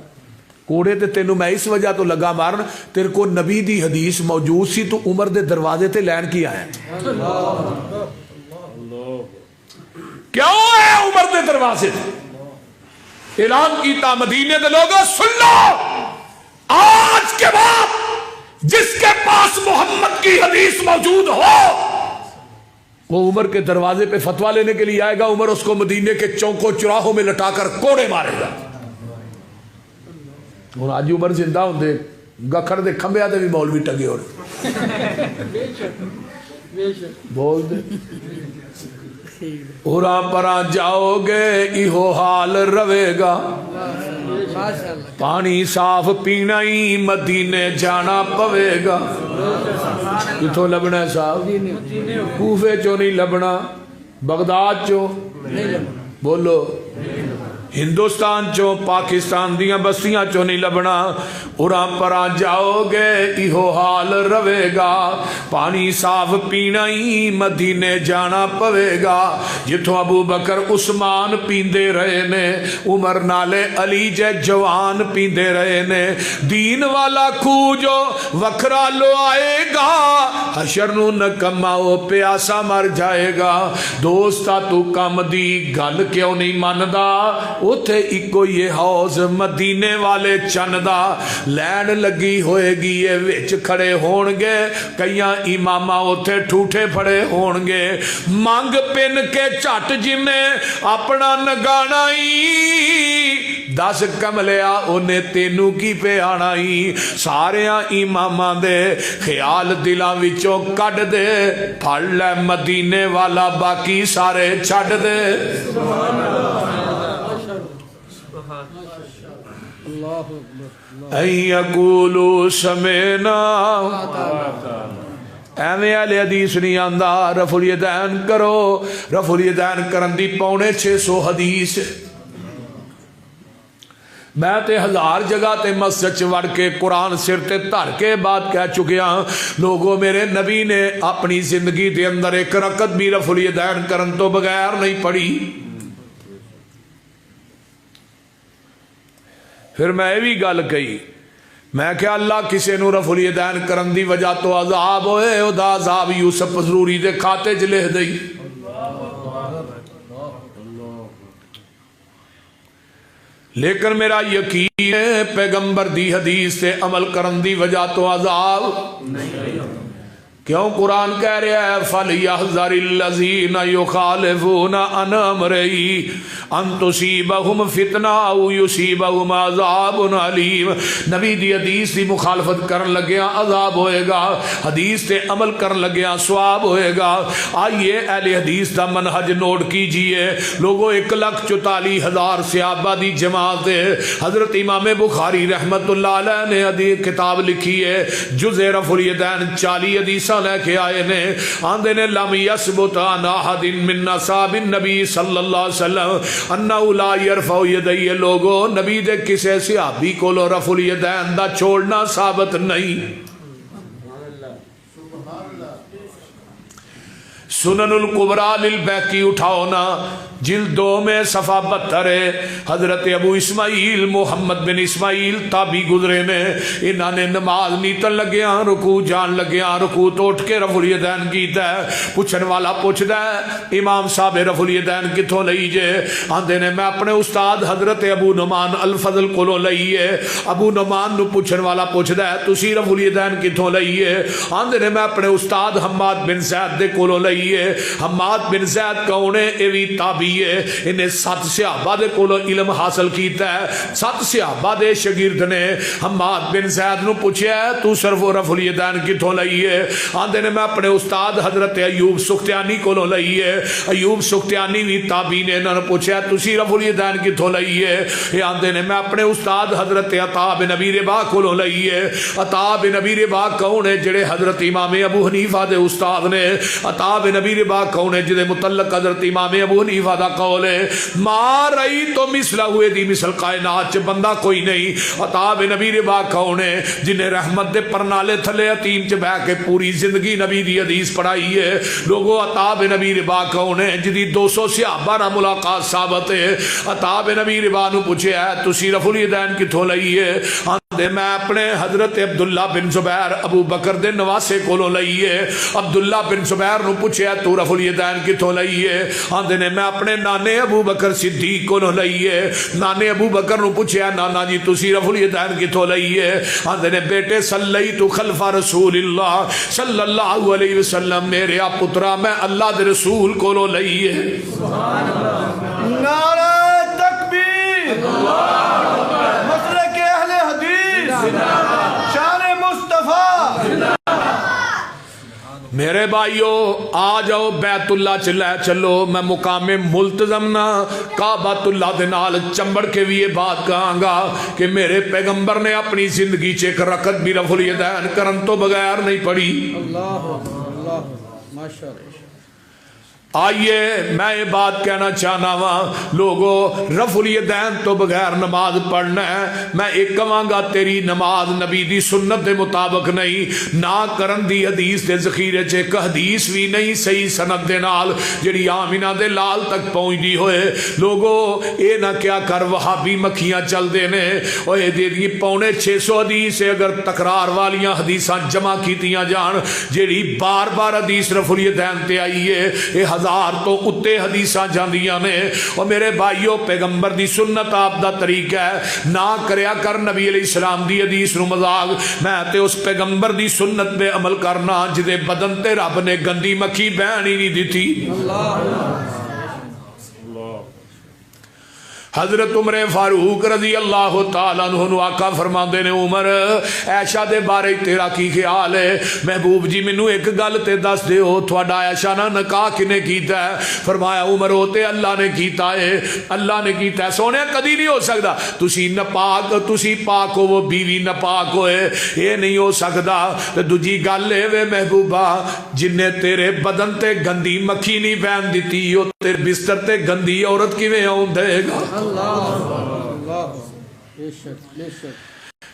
کوڑے تے تینو میں اس وجہ تو لگا مارن تیرے کو نبی دی حدیث موجود سی تو عمر دے دروازے تے لین کی آئے کیوں ہے عمر دے دروازے تے اعلان کیتا مدینے دے لوگوں سن لو آج کے بعد جس کے پاس محمد کی حدیث موجود ہو وہ عمر کے دروازے پہ فتوہ لینے کے لیے آئے گا عمر اس کو مدینے کے چوکوں چراہوں میں لٹا کر کوڑے مارے گا اور آج عمر زندہ ہوں دے گکھڑ دے کھمبے آدھے بھی مولوی ٹگے ہو رہے بول دے اُراں پراں جاؤ گے ایہو حال روے گا پانی صاف پینا ہی مدینے جانا پوے گا کتوں لبنا ہے صاحب کوفے چو نہیں لبنا بغداد چو بولو ہندوستان چو پاکستان دیاں بستیاں چو نہیں لبنا اُراں پراں جاؤ گے ایہو حال روے گا پانی صاف پینا ہی مدینے جانا پوے گا جتوں ابو بکر عثمان پیندے رہے نے عمر نالے علی جے جوان پیندے رہے نے دین والا کھوجو وکھرا لو آئے گا حشر نو نکما وہ پیاسا مر جائے گا دوستا تو کم دی گل کیوں نہیں ماندا اتھے ایکو یہ حوض مدینے والے چندہ لین لگی ہوئے گی یہ وچ کھڑے ہونگے کئیاں امامہ اتھے ٹھوٹے پھڑے ہونگے مانگ پن کے چٹ جنہیں اپنا نگانائی 10 کملیا انہیں تینو کی پہ آنائی ساریاں امامہ دے خیال دلاں وچوں کٹ دے پھڑ لے مدینے والا باقی سارے چھڑ دے این یقولو سمینا ایویں اہل حدیث نہیں آندہ رفع الیدین کرو رفع الیدین کرن دی 650 حدیث میں تے 1000 جگہ تے مسجد وڑ کے قرآن سر تے دھر کے بات کہہ چکیا لوگوں میرے نبی نے اپنی زندگی دے اندر ایک رکعت بھی رفع الیدین کرن تو بغیر نہیں پڑھی پھر میں بھی گل کہی میں کہ اللہ کسے نو رفع الیدین کرن دی وجہ تو عذاب ہوئے او دا عذاب یوسف ضروری دے کھاتے چ لکھ دئی لیکن میرا یقین ہے پیغمبر دی حدیث سے عمل کرن دی وجہ تو عذاب کیوں قرآن کہہ رہا ہے فَلْيَحْذَرِ الَّذِينَ يُخَالِفُونَ عَنْ أَمْرِهِ أَن تُصِيبَهُمْ فِتْنَةٌ أَوْ يُصِيبَهُمْ عَذَابٌ أَلِيمٌ. نبی دی حدیث دی مخالفت کرن لگیا عذاب ہوئے گا، حدیث تے عمل کرن لگیا ثواب ہوئے گا. آئیے اہل حدیث دا منہج نوٹ کیجئے. لوگوں 1,44,000 صحابہ دی جماعت ہے. حضرت امام بخاری رحمت اللہ علیہ نے حدیث کتاب لکھی ہے جز رفع الیدین، 40 حدیث لے کے آئے نے. آندے نے لم یثبت عن احد من اصحاب النبی صلی اللہ علیہ وسلم انہ لا یرفع یدیہ. لوگوں نبی دے کسے صحابی کو رفع الیدین دا چھوڑنا ثابت نہیں. سنن القبرى للبیہقی اٹھاؤ نا، جلد 2 میں صفحہ 72 ہے. حضرت ابو اسماعیل محمد بن اسماعیل تابعی گزرے نے. انہاں نے نماز نیتن لگیا رکوع جان لگیا رکوع تو اٹھ کے رفع الیدین کیتا ہے. پوچھن والا پوچھدا ہے امام صاحب رفع الیدین کتھوں لئی جے؟ آندے نے میں اپنے استاد حضرت ابو نعمان الفضل کولوں لئی ہے. ابو نعمان نو پوچھن والا پوچھدا ہے تسی رفع الیدین کتھوں لئی ہے؟ آندے نے میں اپنے استاد حماد بن زید دے کولوں لئی ہے. حماد بن زید کون ہے؟ اے وی تابعی ہے. انہیں 7 صحابہ دے کولوں علم حاصل کیتا ہے. 7 صحابہ دے شاگرد نے حماد بن زید نو پوچھیا ہے تو صرف رفع الیدین کتھوں لئی ہے؟ آندے نے میں اپنے استاد حضرت ایوب سختیانی کولوں لئی ہے. ایوب سختیانی بھی تابعی نے. انہوں نے پوچھا تسی رفع الیدین کتھوں لئی ہے؟ یہ آندے نے میں اپنے استاد حضرت عطا بن ابی رباح کولوں لئی ہے. عطا بن ابی رباح کون ہے؟ جڑے حضرت امام ابو حنیفہ دے استاد نے. عطا بن ابی رباح کون ہے؟ جدے متعلق حضرت امام ابو حنیفہ دا قول ہے ما رئی تو مثلہ ہوئے دی مثل کائنات چ بندہ کوئی نہیں. عطا بن ابی رباح کون ہے؟ جنہیں رحمت دے پرنالے تھلے یتیم چ بیٹھ کے پوری زندگی نبی دی حدیث پڑھائی ہے. لوگوں عطا بن ابی رباح کون ہے؟ جدی 200 صحابہ نال ملاقات ثابت ہے. عطا بن ابی رباح نو پوچھیا ہے تسی رفع الیدین کتھوں لئی ہے؟ آندے میں اپنے حضرت عبداللہ بن زبیر ابو بکر دے نواسے کولوں لئی ہے. عبداللہ بن زبیر نو پوچھیا تو رفع الیدین کتھوں لئی ہے؟ آندے نے میں اپنے نانے ابو بکر صدیق کو لئی ہے. نانے ابو بکر نو پوچھیا نانا جی تسی رفع الیدین کتھوں لئی ہے؟ آندے نے بیٹے صلیت خلف رسول اللہ صلی اللہ علیہ وسلم میرے پترا میں اللہ دے رسول کو لئی ہے. نعرہ تکبیر، مسلک اہل حدیث، شان مصطفیٰ. میرے بھائیو آ جاؤ بیت اللہ چلے چلو. میں مقام ملتزم نہ کعبۃ اللہ دے نال چمبڑ کے بھی یہ بات کہاں گا کہ میرے پیغمبر نے اپنی زندگی چ ایک رکعت بھی رفع الیدین کرن تو بغیر نہیں پڑھی. اللہ اللہ ماشاءاللہ. آئیے میں یہ بات کہنا چاہنا ہاں لوگوں رفع الیدین تو بغیر نماز پڑھنا ہے. میں ایک کہاں گا تیری نماز نبی دی سنت دے مطابق نہیں. نہ کرن دی حدیث دے ذخیرے چ ایک حدیث بھی نہیں صحیح سند دے نال جڑی آمینہ دے لال تک پہنچ دی ہوئے. لوگوں اے نہ کیا کر وہابی مکھیاں چل دے نے اوے دے دی 650 حدیث اگر تکرار والیاں حدیثاں جمع کیتیاں جان جڑی بار بار حدیث رفع الیدین تے آئی ہے اے 1000 تو اتے حدیثاں جاندیاں نے. اور میرے بھائیو پیغمبر دی سنت آپ دا طریقہ ہے نہ کریا کر نبی علیہ السلام دی حدیث نو مذاق. میں تے اس پیغمبر دی سنت پہ عمل کرنا جدے بدن تے رب نے گندی مکھی بہن ہی نہیں دیتی. حضرت عمر فاروق رضی اللہ تعالیٰ عنہ آقا فرماندے نے عمر عائشہ دے بارے تیرا کی خیال ہے؟ محبوب جی مینوں ایک گل تے دس دیو تھوڑا عائشہ نہ نکاح کنے کیتا ہے؟ فرمایا عمر ہوتے اللہ نے کیتا ہے. اللہ نے کیتا ہے سونے کدی نہیں ہو سکتا تسی ناپاک تسی پاک ہو وہ بیوی ناپاک ہوئے یہ نہیں ہو سکتا. تے دوجی گل اے وے محبوبہ جن نے تیرے بدن تے گندی مکھی نہیں بہن دیتی وہ تیرے بستر تے گندی عورت کیویں آون دے گا؟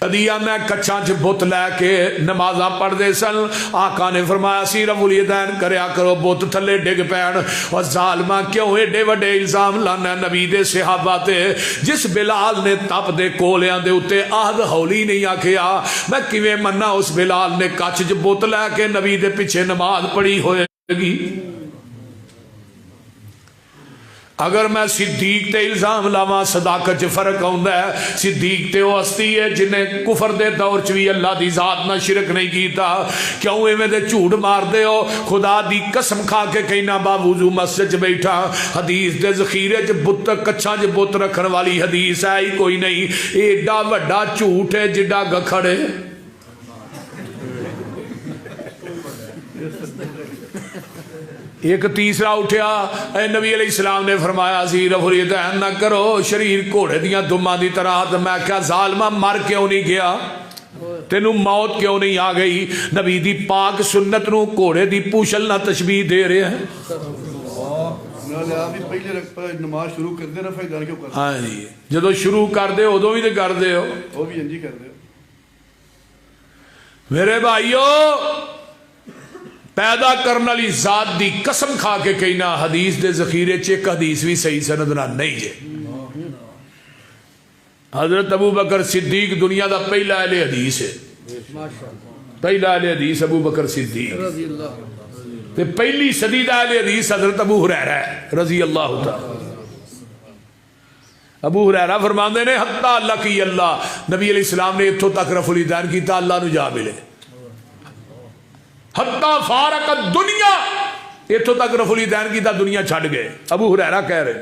کدیا میں کچھاں چ بت لے کے نمازاں پڑھ دے سن. آقا نے فرمایا سی رفع الیدین کریا کرو بت تھلے ڈگ پین. اور ظالماں کیوں ایڈے وڈے الزام لانا نبی دے صحابہ تے؟ جس بلال نے تپ دے کولیاں دے اتے آہد ہولی نہیں آکھیا میں کیویں مننا اس بلال نے کچھ چ بت لے کے نبی دے پیچھے نماز پڑھی ہوئے گی. اگر میں صدیق تے الزام لاواں صداقت چ فرق آندا ہے. صدیق تے وہ ہستی ہے جنہیں کفر دے دور چ بھی اللہ دی ذات نہ شرک نہیں کیتا. کیوں ایویں دے جھوٹ مار دے ہو؟ خدا دی قسم کھا کے کہنا باوضو مسجد چ بیٹھا حدیث دے ذخیرے چ بت کچھاں چ بت رکھن والی حدیث ہے ہی کوئی نہیں. ایڈا وڈا جھوٹ ہے جڈا گکھڑ ہے. ایک تیسرا اٹھیا, اے نبی علیہ السلام نے فرمایا سی رفع الیدین نہ کرو, شریر گھوڑے دیاں دماں دی طرح. تو میں کہا ظالمہ مر کیوں نہیں گیا, تینوں موت کیوں نہیں آ گئی؟ نبی دی پاک سنت نو گھوڑے دی پوچھل نہ تشبیہ دے رہے ہیں. نماز شروع کر دے رفع الیدین کیوں کر؟ ہاں جی, جدو شروع کر دے ادو بھی تے کر دے ہو, وہ بھی انجی کر دے. میرے بھائیو پیدا کرنے والی ذات دی قسم کھا کے کہنا حدیث دے ذخیرے چ ایک حدیث بھی صحیح سند نہ نہیں جے. حضرت ابو بکر صدیق دنیا دا پہلا اہل حدیث ہے, پہلا اہل حدیث ابو بکر صدیق. تے پہلی صدی دا اہل حدیث حضرت ابو ہریرہ ہے رضی اللہ تعالی. ابو ہریرہ فرماندے نے حتی لقی اللہ, نبی علیہ السلام نے اتھوں تک رفع الیدین کیتا اللہ نو جا ملے. حتی فارق الدنیا, اتھوں تک رفع الیدین کیتا دنیا چھڑ گئے. ابو ہریرہ کہہ رہے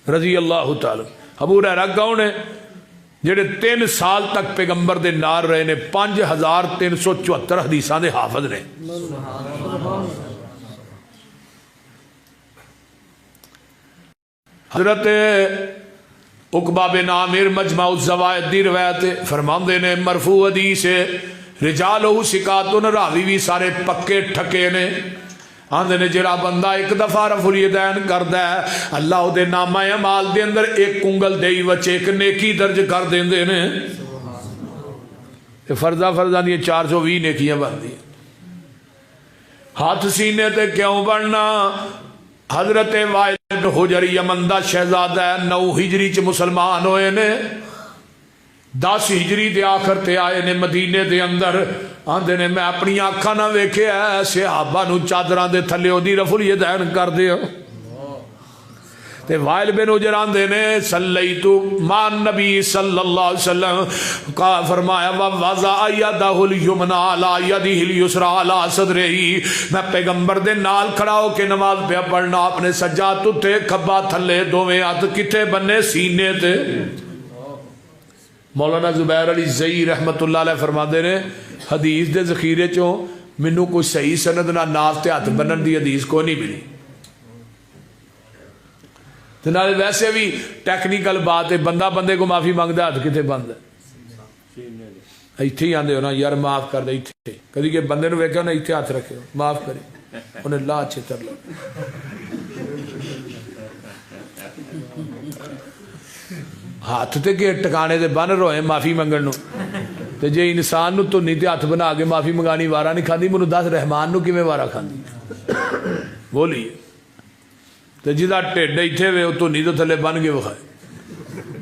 رضی اللہ تعالی. ابو ہریرہ کون ہے؟ جڑے 3 سال تک پیغمبر دے نال رہے نے, 5374 حدیثاں دے حافظ نے. حضرت عقبہ بن عامر مجمع الزوائد دی روایت فرماندے نے مرفوع حدیث رجالہ ثقاتن, راوی بھی سارے پکے ٹھکے نے. آندے نے جڑا بندہ ایک دفعہ رفع الیدین کردا ہے اللہ دے نامہ اعمال دے اندر ایک کنگل دئی وچ ایک نیکی درج کر دیندے نے. فرضاں دی 420 نیکیاں بندی. ہاتھ سینے تے کیوں بننا؟ حضرت وائل حجر یمن دا شہزادہ ہے, 9 ہجری چ مسلمان ہوئے نے, 10 ہجری دے آخر تے آئے نے مدینے دے اندر. آندے نے میں اپنی آنکھاں نہ ویکھے ہے صحابہ نو چادراں دے تھلے اودی رفع الیدین کر دے. تے وائل بن حجر آندے نے صلیت مع النبی صلی اللہ علیہ وسلم کا فرمایا ووضع یدہ الیمنی علی یدہ الیسری علی صدرہ, میں پیغمبر دے نال کھڑا ہو کے نماز پہ پڑھنا, اپنے سجاد تے کھبا تھلے دوویں ہاتھ کتے بننے سینے تے. مولانا زبیر علی زئی رحمت اللہ علیہ فرماندے نے حدیث دے ذخیرے چوں مینوں کوئی صحیح سند نہ ناف تے ہاتھ بنن دی حدیث کو نہیں ملی. تے نال ویسے بھی ٹیکنیکل بات ہے, بندہ بندے کو معافی مانگدا ہاتھ کتے بند ہے؟ ایتھے ہی آندے ہو نا یار معاف کر دے, ایتھے کدی کہ بندے نو ویکھیا نا ایتھے ہاتھ رکھے معاف کرے انہیں لا اچھے تر لگ. ہاتھ تے کہ ٹکانے دے بن روئے معافی منگن نو, تے جے انسان نو تو نہیں تے ہاتھ بنا کے معافی منگانی وارا نہیں کھاندی, منو دس رحمان نو کیویں وارا کھاندی؟ بولیے. تے جدا ٹھڈ ایتھے وے تو نہیں تو تھلے بن کے وکھائے,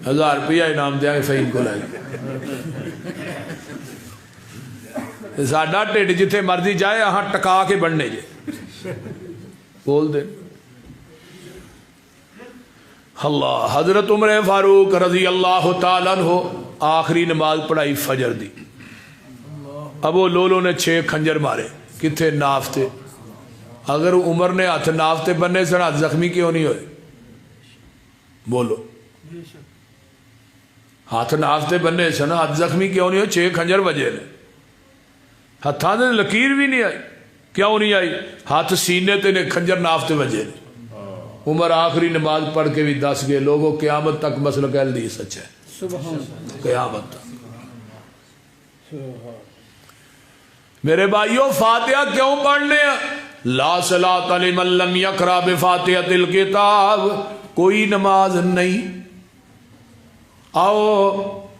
1000 روپیہ انعام دیا کہ فہیم کو لائے. ساڈا ٹھڈ جتھے مرضی جائے اہاں ٹکا کے بننے جے بول دے. اللہ. حضرت عمر فاروق رضی اللہ تعالیٰ عنہ آخری نماز پڑھائی فجر دی. ابو لولو نے 6 کھنجر مارے کتھے ناف تے. اگر عمر نے ہاتھ ناف تے بننے سن ہاتھ زخمی کیوں نہیں ہوئے؟ بولو. ہاتھ ناف تے بننے سن ہاتھ زخمی کیوں نہیں ہوئے؟ 6 کھنجر بجے نے, ہاتھاں دے لکیر بھی نہیں آئی. کیوں نہیں آئی؟ ہاتھ سینے تے نے کھنجر ناف تے بجے نے. عمر آخری نماز پڑھ کے بھی دس گئے لوگوں قیامت تک مسلک اہل حدیث سچ ہے, قیامت تک. میرے بھائیو فاتحہ کیوں پڑھنے ہیں؟ لا صلاۃ لمن لم یقرأ بفاتحۃ الکتاب. کوئی نماز نہیں. آؤ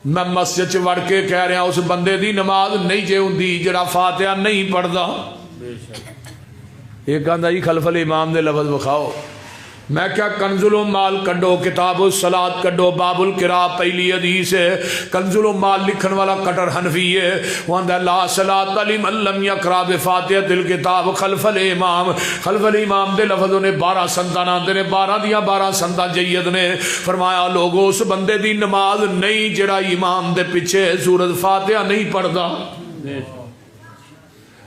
میں مسجد چ وڑ کے کہہ رہا اس بندے دی نماز نہیں جے ہوندی جڑا فاتحہ نہیں پڑھدا. ایک آندا جی خلف الامام دے لفظ وکھاؤ, میں کیا کنزل مال کڈو کتاب الصلاۃ کڈو باب القراء پہلی حدیث ہے. کنزل مال لکھن والا کٹر حنفی ہے. وہ آندا لا صلاۃ لمن لم یقرأ بفاتحۃ الکتاب خلف الامام. خلف الامام دے لفظ نے 12 سنتاں آندے نے 12 دیاں 12 سنتاں جید نے. فرمایا لوگو اس بندے دی نماز نہیں جڑا امام دے پیچھے سورۃ فاتحہ نہیں پڑھدا.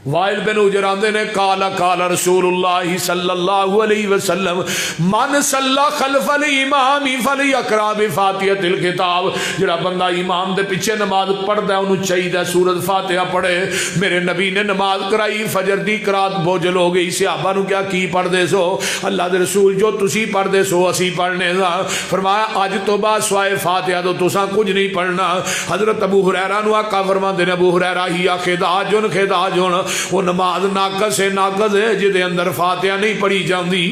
وائل بن حجر آندے نے قال قال رسول اللہ صلی اللہ علیہ وسلم من صلی خلف الامام فلیقرأ بفاتحۃ الکتاب. جڑا بندہ امام دے پیچھے نماز پڑھدا ہے انہوں چاہیے سورۃ فاتحہ پڑھے. میرے نبی نے نماز کرائی فجر دی قرات بوجھل ہو گئی. صحابہ نو کیا کی پڑھدے سو؟ اللہ دے رسول جو تسی پڑھدے سو اسی پڑھنے دا. فرمایا اج تو بعد سوائے فاتحہ تو تساں کچھ نہیں پڑھنا. حضرت ابو ہریرہ نو آقا فرماندے نے ابو ہریرہ ہی خداجن خداجن وہ نماز ناقص ہے ناقص ہے جدے اندر فاتحہ نہیں پڑھی جاندی.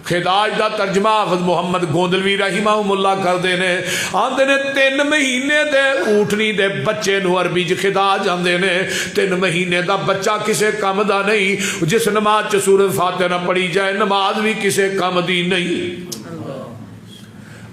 خداج دا ترجمہ حافظ محمد گوندلوی رحمہ اللہ کردے نے. آندے نے 3 مہینے دے اونٹنی دے بچے نو عربی چ خداج آندے نے. 3 مہینے دا بچہ کسے کم دا نہیں. جس نماز چ سورۃ فاتحہ نہ پڑھی جائے نماز بھی کسے کم دی نہیں.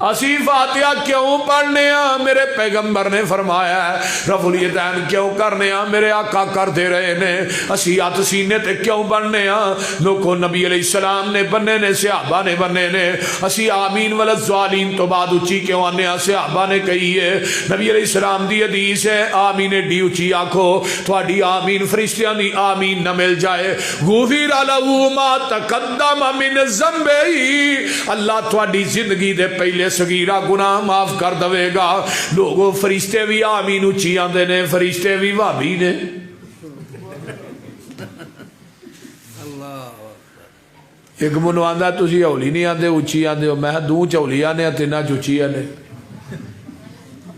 اسی فاتحہ کیوں پڑھنے ہیں؟ میرے پیغمبر نے فرمایا ہے. رفع الیدین کیوں کرنے ہیں؟ میرے آقا کرتے رہے نے. اسی ہاتھ سینے تے کیوں بننے ہیں؟ لوگوں نبی علیہ السلام نے بننے نے صحابہ نے بننے نے. اسی آمین والضالین تو بعد اچھی کیوں آنے ہیں؟ صحابہ نے کہی ہے. نبی علیہ السلام دی حدیث ہے آمین ڈی اچھی آکھو تھوڑی آمین فرشتیاں دی آمین نہ مل جائے. غفر لہ ما تقدم من ذنبہ. اللہ تھوڑی زندگی دے پہلے صغیرہ گناہ معاف کر دے گا. لوگوں فرشتے بھی آمین اچھی آندے نے فرشتے بھی وابی نے. ایک منو آندا تسی ہولی نہیں آندے اچھی آندے ہو. میں دوں چولی آنے تینا چوچی آنے.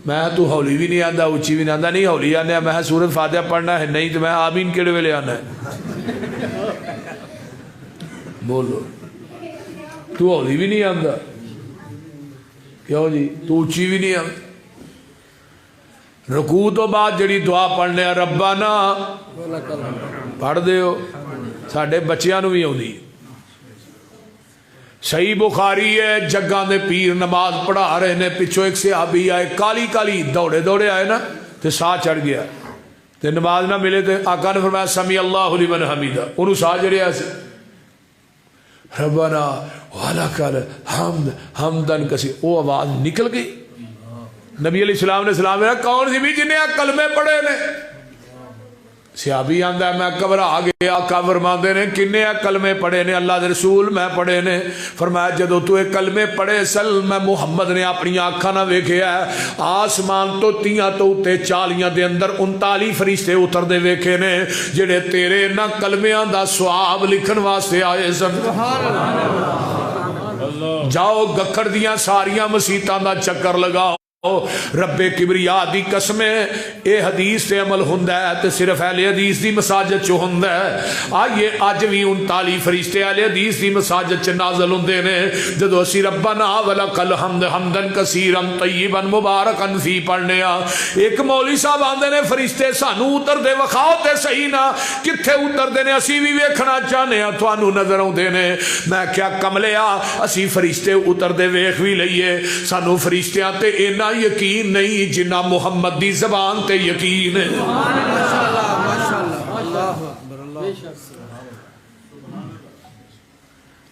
میں تو ہولی بھی نہیں آندا اچھی بھی نہیں آندا. نہیں ہولی آنے میں سورۃ فاتحہ پڑھنا ہے نہیں تو میں آمین کیڑے ویلے آنا ہے؟ بولو تو ہولی بھی نہیں آندا کیوں جی تو اچھی بھی نہیں آندا. رکوع تو بعد جڑی دعا پڑھنے ربنا پڑھ دے ہو ساڈے بچیاں نو بھی آندی. صحیح بخاری ہے جگاں دے پیر نماز پڑھا رہے نے پچھو ایک صحابی آئے کالی کالی دوڑے دوڑے آئے نا تے ساہ چڑھ گیا تے نماز نہ ملے تے آقا نے فرمایا سمی اللہ لمن حمیدہ. انہوں ساہ چڑھیا سی ربنا وَلَكَ الْحَمْدُ حَمْدًا کسی وہ آواز نکل گئی. نبی علیہ السلام نے سلام کہا کون سی بھی جنہیں کلمے پڑھے نے؟ صحابی آندا ہے میں گھبرا گیا. آقا فرماندے نے کنے کلمے پڑھے نے؟ اللہ دے رسول میں پڑھے نے. فرمایا جدو تو کلمے پڑھے سل میں محمد نے اپنی آنکھاں نہ ویکھیا ہے آسمان تو تیاں تو اتے 40 دے اندر 39 فرشتے اتر دے ویکھے نے جڑے تیرے نہ کلمیاں دا ثواب لکھن واسطے آئے سن. جاؤ گکھڑ دیاں ساریاں مسیتاں دا چکر لگاؤ. رب کبریا دی قسم اے حدیث تے عمل ہوندا ہے تے صرف اہل حدیث دی مساجد چ ہوندا ہے. آئیے اج بھی 39 فرشتے اہل حدیث دی مساجد چ نازل ہوندے نے. جدوں اسی ربنا ولک الحمد حمدا کثیرا طیبا مبارکا فی پڑھنے آ ایک مولوی صاحب آندے نے فرشتے سانو اتر دے وکھاؤ تے صحیح نا کتھے اتر دے نے اسی بھی ویکھنا چاہنے ہاں تھانو نظر آوندے نے. میں کیا کملیا اسی فرشتے اتر دے ویکھ وی لئیے سانو فرشتیاں تے اینا یقین نہیں جنہ محمد دی زبان تے یقین ہے.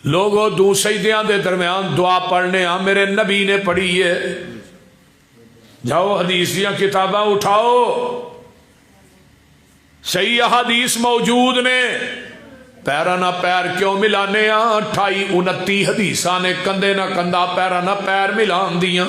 لوگوں دو سجدیاں دے درمیان دعا پڑھنے ہاں میرے نبی نے پڑھی ہے. جاؤ حدیثیاں کتاباں اٹھاؤ صحیح حدیث موجود نے. پیرا نہ پیر کیوں ملانے ہاں 28 29 حدیثاں نے کندھے نہ کندھا پیرا نہ پیر ملان دیاں.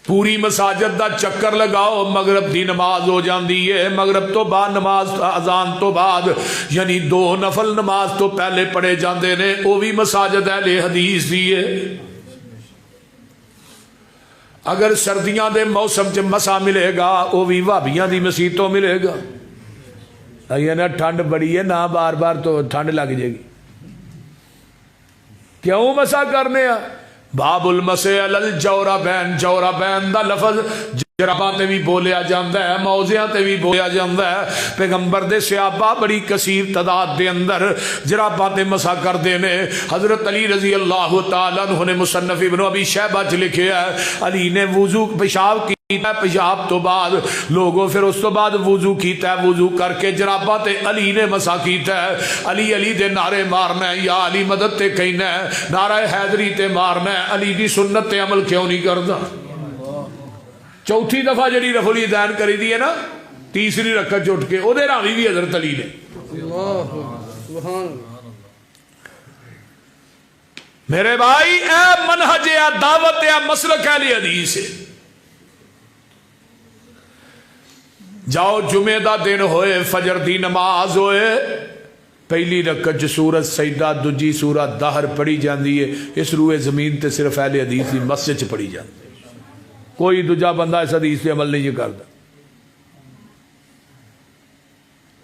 پوری مساجد دا چکر لگاؤ مغرب دی نماز ہو جاندی ہے. مغرب تو بعد نماز اذان تو بعد یعنی 2 نفل نماز تو پہلے پڑھے جاندے نے وہ بھی مساجد اہل حدیث دی ہے. اگر سردیاں دے موسم چ مسا ملے گا وہ بھی وہابیاں دی مسیتوں ملے گا. نا ٹھنڈ بڑی ہے نہ بار بار تو ٹھنڈ لگ جائے گی. کیوں مسا کرنے باب المسح علی الجوربین. جوربین دا لفظ جراباں تے بھی بولیا جاندہ ہے، موضعاں تے بھی بولیا جاندہ ہے۔ پیغمبر دے صحابہ بڑی کثیر تعداد دے اندر جراباں تے مسا کر دینے۔ حضرت علی رضی اللہ تعالیٰ عنہ نے مصنف ابن ابی شیبہ چ لکھے ہے، علی نے وضو پیشاب کیتا ہے، پیشاب تو بعد لوگوں پھر اس تو بعد وضو کیتا ہے، وضو کر کے جراباں تے علی نے مسا کیتا ہے۔ علی علی دے نعرے مارنا ہے، یا علی مدد تے کہنا ہے، نعرہ حیدری تے مارنا ہے، علی دی سنت تے عمل کیوں نہیں کردا؟ چوتھی دفعہ جڑی رفع الیدین کری دی ہے نا، تیسری رکعت چ اٹھ کے او دے راوی بھی حضرت علی نے۔ میرے بھائی اے منہج ہے، دعوت ہے، مسلک اہل حدیث ہے۔ جاؤ جمعہ دا دن ہوئے، فجر دی نماز ہوئے، پہلی رکعت چ سورت سجدہ، دوجی سورت دہر پڑھی جاندی ہے۔ اس روئے زمین تے صرف اہل حدیث دی مسجد چ پڑھی جاندی ہے، کوئی دوجا بندہ اس حدیث پہ عمل نہیں کرتا۔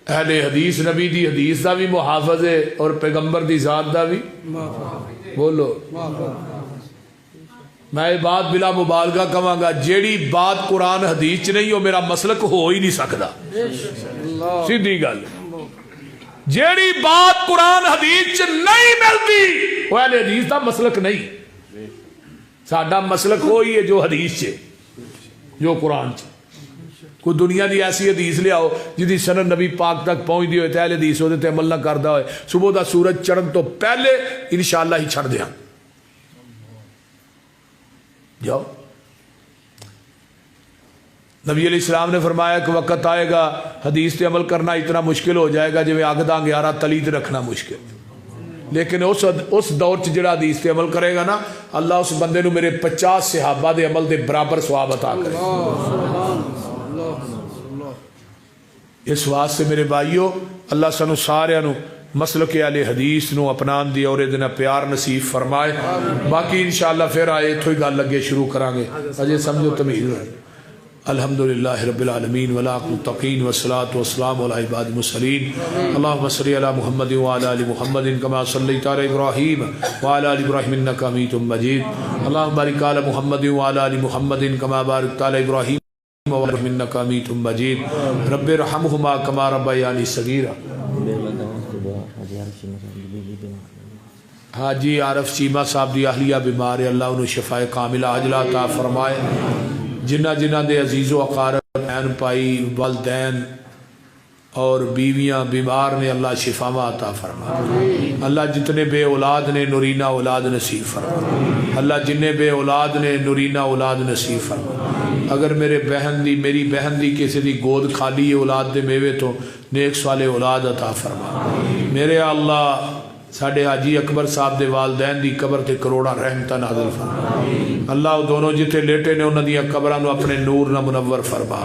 اہل حدیث نبی دی حدیث دا بھی محافظ ہے اور پیغمبر دی ذات دا بھی بولو۔ میں یہ بات بلا مبالغہ کہاں گا، جیڑی بات قرآن حدیث نہیں وہ میرا مسلک ہو ہی نہیں سکتا، سیدھی گل۔ جیڑی بات قرآن حدیث نہیں ملتی وہ اہل حدیث دا مسلک نہیں۔ ساڈا مسلک وہی ہے جو حدیث سے، جو قرآن سے۔ کوئی دنیا دی ایسی حدیث لے آؤ جدی سند نبی پاک تک پہنچ دی ہوئے تے اہل حدیث ہوتے تے عمل نہ کردا ہوئے، صبح دا سورج چڑھن تو پہلے انشاءاللہ ہی چھڑ دیاں جاؤ۔ نبی علیہ السلام نے فرمایا کہ وقت آئے گا حدیث تے عمل کرنا اتنا مشکل ہو جائے گا جو اگ دا انگیارہ تلی تے رکھنا مشکل، لیکن اس دور چ جڑا حدیث تے عمل کرے گا نا، اللہ اس بندے نو میرے 50 صحابہ دے عمل دے برابر ثواب عطا کرے۔ اس واسطے میرے بھائیو، اللہ سانو سارے نو مسلک اہل حدیث نو اپنان دی اور ادنا پیار نصیب فرمائے۔ باقی انشاءاللہ پھر آئے تھوئی گل لگے شروع کرانگے، اجے سمجھو تمیز رہے۔ الحمدللہ رب العالمین والعاقبۃ للمتقین والصلاة والسلام علی عباد المرسلین۔ اللہم صلی علی محمد وعلی آل محمد کما صلیت علی ابراہیم وعلی آل ابراہیم انک حمید مجید۔ اللہم بارک علی محمد وعلی آل محمد کما بارکت علی ابراہیم وعلی آل ابراہیم انک حمید مجید۔ رب ارحمہما کما ربیانی صغیرا۔ حاجی عارف چیمہ صاحب دی اہلیہ بیمار ہے، اللہ انہوں شفاء کاملہ عاجلہ عطا فرمائے۔ جنہ جنہ دے عزیز و اقارب، بہن بھائی، والدین اور بیویاں بیمار نے، اللہ شفا عطا فرما۔ اللہ جتنے بے اولاد نے نورینہ اولاد نصیب فرما۔ اللہ جنہیں بے اولاد نے نورینہ اولاد نصیب فرما۔ اگر میری بہن دی کسی دی گود خالی ہے اولاد دے میوے تو نیک صالح اولاد عطا فرما۔ میرے اللہ ساڑھے حاجی اکبر صاحب دے والدین دی قبر تے کروڑا رحمتہ نازل فرما۔ اللہ دونوں جتے لیٹے نے انہوں نے قبران اپنے نور نہ منور فرما۔